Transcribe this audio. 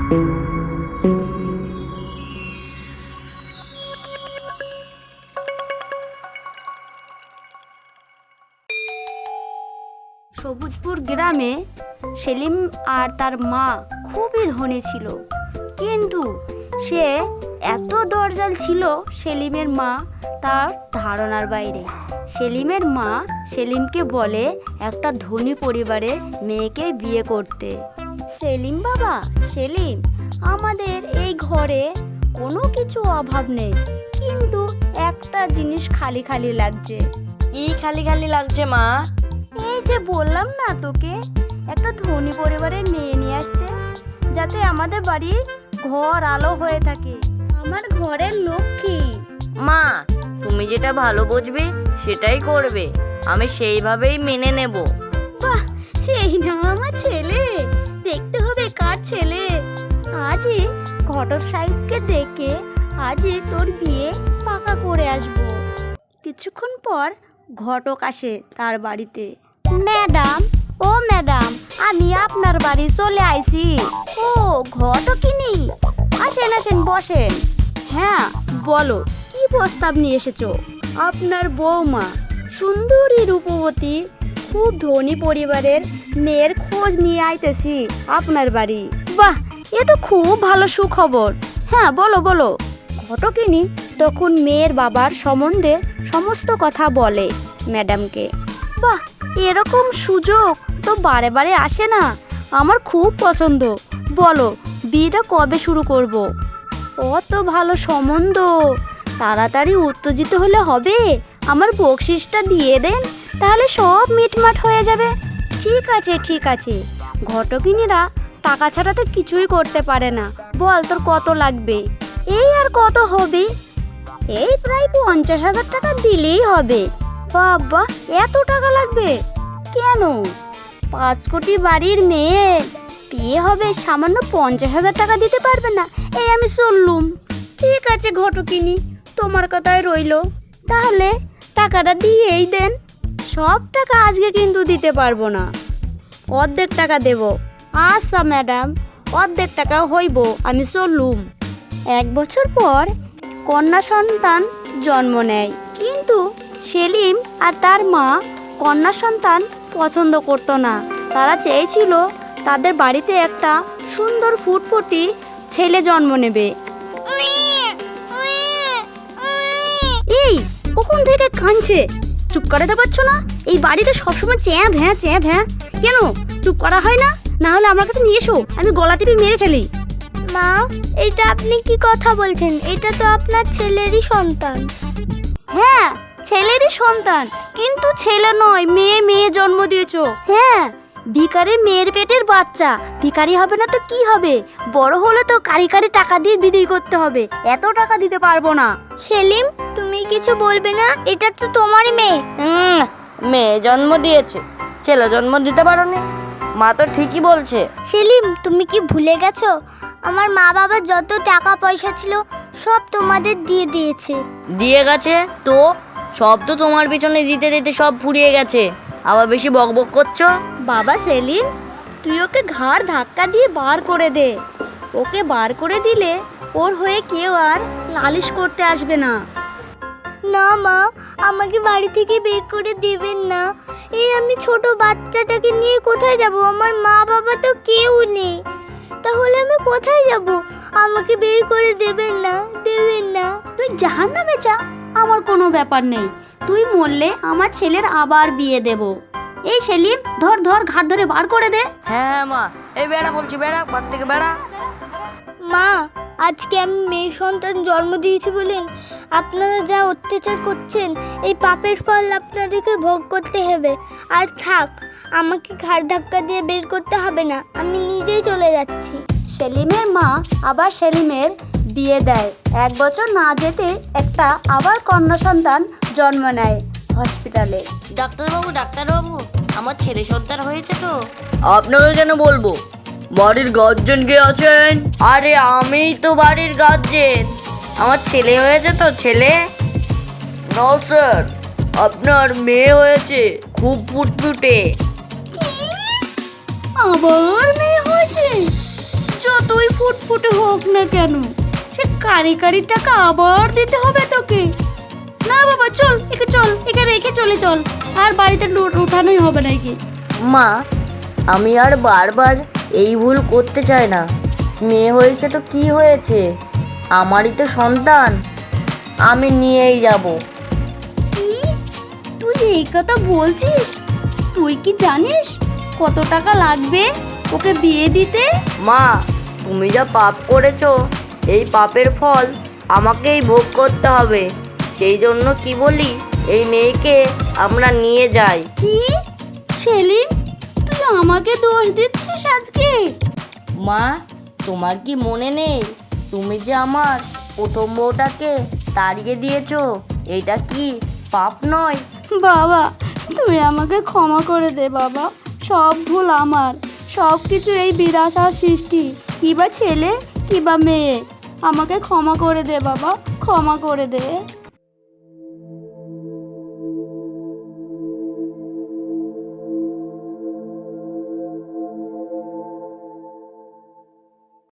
সবুজপুর গ্রামে সেলিম আর তার মা খুবই ধনী ছিল, কিন্তু সে এত দরজাল ছিল সেলিমের মা তার ধারণার বাইরে। সেলিমের মা সেলিমকে বলে একটা ধনী পরিবারের মেয়েকে বিয়ে করতে। সেলিম বাবা, সেলিম, আমাদের এই ঘরে কোনো কিছু অভাব নেই, কিন্তু একটা জিনিস খালি খালি লাগছে। কি খালি খালি লাগছে মা? এই যে বললাম না তোকে, একটা ধনী পরিবারের মেয়ে নিয়ে আসতে, যাতে আমাদের বাড়ির ঘর আলো হয়ে থাকে, আমার ঘরের লক্ষ্মী। মা, তুমি যেটা ভালো বুঝবে সেটাই করবে, আমি সেইভাবেই মেনে নেব। বাহ, এই না আমার ছেলে, দেখতে হবে কার ছেলে। আজই ঘটক সাহেবকে ডেকে আজই তোর বিয়ে পাকা করে আসবো। কিছুক্ষণ পর ঘটক আসে তার বাড়িতে। ম্যাডাম, ও ম্যাডাম, আমি আপনার বাড়ি চলে আইছি। ও ঘটকিনি, আসেন আসেন বসেন। হ্যাঁ বলো, কি প্রস্তাব নিয়ে এসেছো? আপনার বৌমা সুন্দরী রূপবতী খুব ধনী পরিবারের মেয়ের খোঁজ নিয়ে আইতেছি আপনার বাড়ি। বাহ, এ তো খুব ভালো সুখবর। হ্যাঁ বলো বলো। ঘটকিনি তখন মেয়ের বাবার সম্বন্ধে সমস্ত কথা বলে ম্যাডামকে। বাহ, এরকম সুযোগ তো বারে বারে আসে না, আমার খুব পছন্দ। বলো বিয়েটা কবে শুরু করব? অত ভালো সম্বন্ধ, তাড়াতাড়ি উত্তেজিত হলে হবে। আমার বকশিসটা দিয়ে দেন, তাহলে সব মিটমাট হয়ে যাবে। ঠিক আছে ঠিক আছে। ঘটকিনীরা টাকা ছাড়া তো কিছুই করতে পারে না। বল তোর কত লাগবে? এই আর কত হবে? এই প্রায় 50,000 টাকা দিলেই হবে। বাবা, এত টাকা লাগবে কেন? 5 কোটি বাড়ির মেয়ে বিয়ে হবে, সামান্য 50,000 টাকা দিতে পারবে না? এই আমি চললুম। ঠিক আছে ঘটকিনী, তোমার কথাই রইলো, তাহলে টাকাটা দিয়েই দেন। সব টাকা আজকে কিন্তু দিতে পারবো না, অর্ধেক টাকা দেব। আচ্ছা ম্যাডাম, অর্ধেক টাকা হইব, আমি চললুম। 1 বছর পর কন্যা সন্তান জন্ম নেয়, কিন্তু সেলিম আর তার মা কন্যা সন্তান পছন্দ করতো না। তারা চেয়েছিল তাদের বাড়িতে একটা সুন্দর ফুটফুটি ছেলে জন্ম নেবে। এই কখন থেকে কাঁদছে, চুপ করাতে পারছো না? এই বাড়িতে সবসময় চ্যাঁ ভ্যাঁ কেন? চুপ করা হয় না? না হলে আমার কাছে নিয়ে এসো, আমি গলা টিপে মেরে ফেলি। মা, এটা আপনি কি কথা বলছেন? এটা তো আপনার ছেলেরই সন্তান। হ্যাঁ, ছেলেরই সন্তান, কিন্তু ছেলে নয়, মেয়ে জন্ম দিয়েছো। হ্যাঁ, ভিখারির মেয়ের পেটের বাচ্চা, ভিখারি হবে না তো কি হবে? বড় হলে তো কারি টাকা দিয়ে বিক্রি করতে হবে, এত টাকা দিতে পারবো না। সেলিম, তুমি কিছু বলবে না? এটা তো তোমারই মেয়ে। মেয়ে জন্ম দিয়েছে, ছেলে জন্ম দিতে পারোনি? মা তো ঠিকই বলছে। সেলিম, তুমি কি ভুলে গেছো? আমার মা বাবার যত টাকা পয়সা ছিল সব তোমাদের দিয়ে দিয়েছে। দিয়ে গেছে তো? সব তো তোমার পিছনে দিতে দিতে সব ফুরিয়ে গেছে, আবার বেশি বকবক করছো। বাবা সেলিম, তুই ওকে ঘাড় ধাক্কা দিয়ে বার করে দে। ওকে বার করে দিলে ওর হয়ে কেউ আর নালিশ করতে আসবে না। না মা, আমাকে বাড়ি থেকে বের করে দিবেন না। এই আমি ছোট বাচ্চাটাকে নিয়ে কোথায় যাব? আমার মা বাবা তো কেউ নেই, তাহলে আমি কোথায় যাব? আমাকে বের করে দেবেন না। তুই জাহান্নামে যা, আমার কোনো ব্যাপার নেই। তুই মরলে আমার ছেলের আবার বিয়ে দেব। এই সেলিম, ধর ঘাট ধরে বার করে দে। হ্যাঁ মা, এই বেড়া বলছি, বেড়া বাড়ি থেকে বেড়া। মা, আজকে আমি মেয়ে সন্তান জন্ম দিয়েছি বলেন আপনারা যা অত্যাচার করছেন, এই পাপের ফল আপনাদেরকে ভোগ করতে হবে। আর থাক, আমাকে ঘাড় ধাক্কা দিয়ে বের করতে হবে না, আমি নিজেই চলে যাচ্ছি। সেলিমের মা আবার সেলিমের বিয়ে দেয়। 1 বছর না যেতে একটা আবার কন্যা সন্তান জন্ম নেয় হসপিটালে। ডাক্তারবাবু, আমার ছেলে সন্তান হয়েছে তো? আপনাকে কেন বলবো? বাড়ির গার্জেন কে আছেন? আরে আমিই তো বাড়ির গার্জেন। আমার ছেলে হয়েছে তো? ছেলে না স্যার, আপনার মেয়ে হয়েছে, খুব ফুটফুটে। আবার মেয়ে হয়েছে? যতই ফুটফুটে হোক না কেন, সে কারি কারি টাকা আবার দিতে হবে তোকে। না বাবা চল, একে রেখে চলে চল, আর বাড়িতে উঠানোই হবে না একে। মা, আমি আর বারবার এই ভুল করতে চাই না। মেয়ে হয়েছে তো কি হয়েছে, আমারই তো সন্তান, আমি নিয়েই যাব। কি, তুই এই কথা বলছিস? তুই কি জানিস কত টাকা লাগবে ওকে বিয়ে দিতে? মা, তুমি যা পাপ করেছো, এই পাপের ফল আমাকেই ভোগ করতে হবে। সেই জন্য কি বলি, এই মেয়েকে আমরা নিয়ে যাই। কি সেলিম, তুই আমাকে দোষ দিচ্ছিস আজকে? মা, তোমার কি মনে নেই, তুমি যে আমার প্রথম বউটাকে তাড়িয়ে দিয়েছো? এটা কি পাপ নয়? বাবা, তুই আমাকে ক্ষমা করে দে বাবা, সব ভুল আমার, সব কিছু এই বিরাশার সৃষ্টি, কিবা ছেলে কিবা মেয়ে, আমাকে ক্ষমা করে দে বাবা, ক্ষমা করে দে।